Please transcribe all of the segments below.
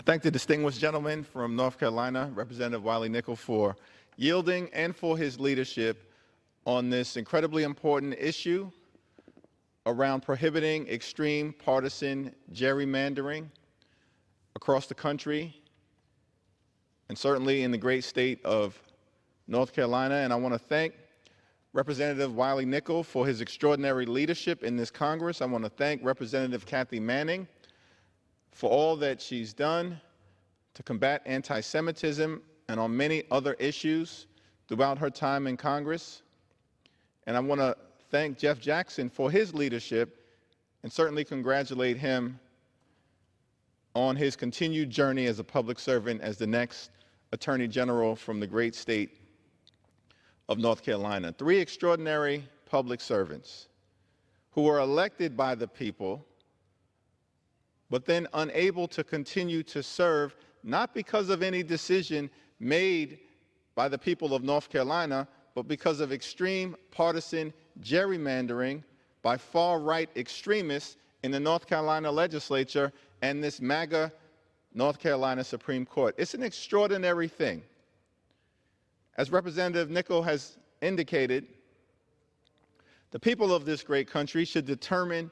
Thank the distinguished gentleman from North Carolina, Representative Wiley Nickel, for yielding and for his leadership on this incredibly important issue around prohibiting extreme partisan gerrymandering across the country and certainly in the great state of North Carolina. And I want to thank Representative Wiley Nickel for his extraordinary leadership in this Congress. I want to thank Representative Kathy Manning for all that she's done to combat anti-Semitism and on many other issues throughout her time in Congress. And I want to thank Jeff Jackson for his leadership and certainly congratulate him on his continued journey as a public servant as the next Attorney General from the great state of North Carolina. Three extraordinary public servants who were elected by the people, but then unable to continue to serve, not because of any decision made by the people of North Carolina, but because of extreme partisan gerrymandering by far-right extremists in the North Carolina legislature and this MAGA North Carolina Supreme Court. It's an extraordinary thing. As Representative Nickel has indicated, the people of this great country should determine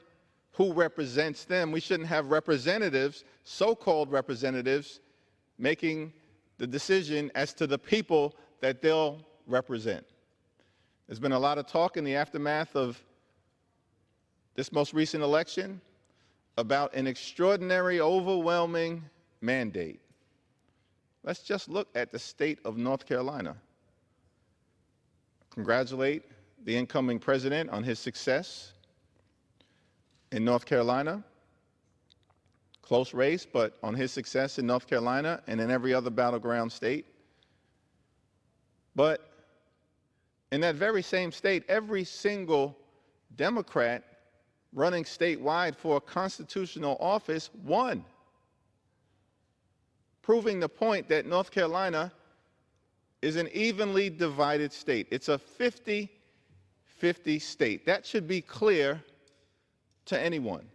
who represents them. We shouldn't have representatives, so-called representatives, making the decision as to the people that they'll represent. There's been a lot of talk in the aftermath of this most recent election about an extraordinary, overwhelming mandate. Let's just look at the state of North Carolina. Congratulate the incoming president on his success in North Carolina. Close race, but on his success in North Carolina and in every other battleground state. But in that very same state, every single Democrat running statewide for a constitutional office won, proving the point that North Carolina is an evenly divided state. It's a 50-50 state. That should be clear to anyone.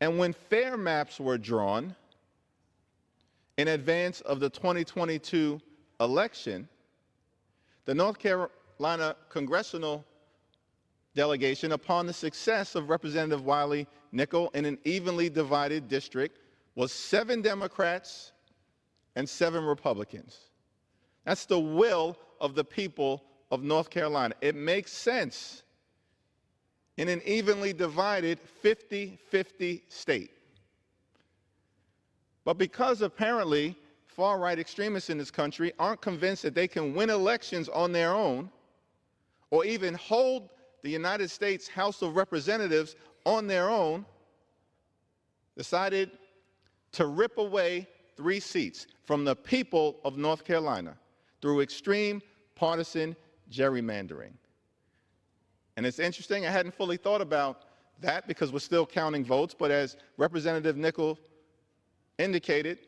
And when fair maps were drawn in advance of the 2022 election, the North Carolina congressional delegation, upon the success of Representative Wiley Nickel in an evenly divided district, was 7 Democrats and 7 Republicans. That's the will of the people of North Carolina. It makes sense in an evenly divided 50-50 state. But because apparently far-right extremists in this country aren't convinced that they can win elections on their own or even hold the United States House of Representatives on their own, decided to rip away 3 seats from the people of North Carolina through extreme partisan gerrymandering. And it's interesting, I hadn't fully thought about that because we're still counting votes, but as Representative Nickel indicated,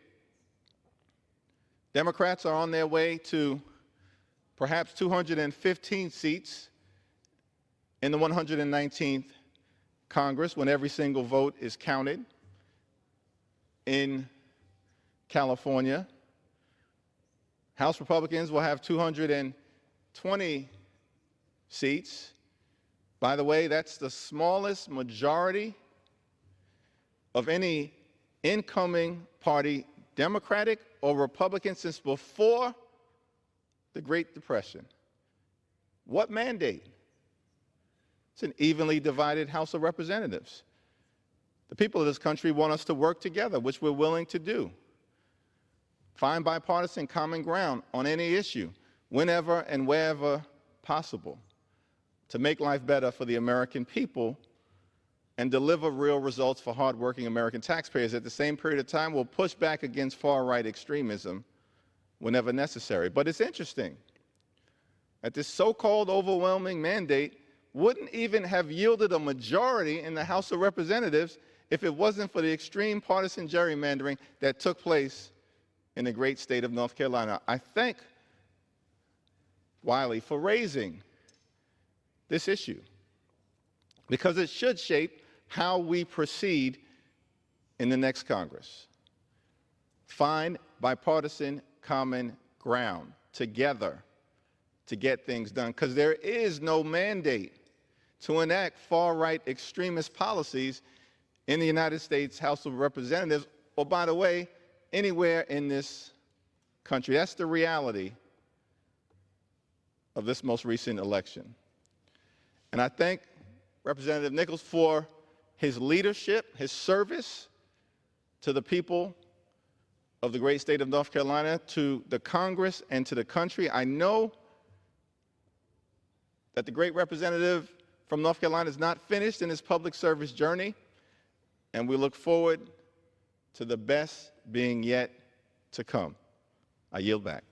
Democrats are on their way to perhaps 215 seats in the 119th Congress when every single vote is counted. In California, House Republicans will have 220 seats. By the way, that's the smallest majority of any incoming party, Democratic or Republican, since before the Great Depression. What mandate? It's an evenly divided House of Representatives. The people of this country want us to work together, which we're willing to do. Find bipartisan common ground on any issue, whenever and wherever possible, to make life better for the American people and deliver real results for hardworking American taxpayers. At the same period of time, we'll push back against far-right extremism whenever necessary. But it's interesting that this so-called overwhelming mandate wouldn't even have yielded a majority in the House of Representatives if it wasn't for the extreme partisan gerrymandering that took place in the great state of North Carolina. I thank Wiley for raising this issue because it should shape how we proceed in the next Congress. find bipartisan common ground together to get things done, because there is no mandate to enact far-right extremist policies in the United States House of Representatives, or, by the way, anywhere in this country. That's the reality of this most recent election. And I thank Representative Nichols for his leadership, his service to the people of the great state of North Carolina, to the Congress, and to the country. I know that the great representative from North Carolina is not finished in his public service journey, and we look forward to the best being yet to come. I yield back.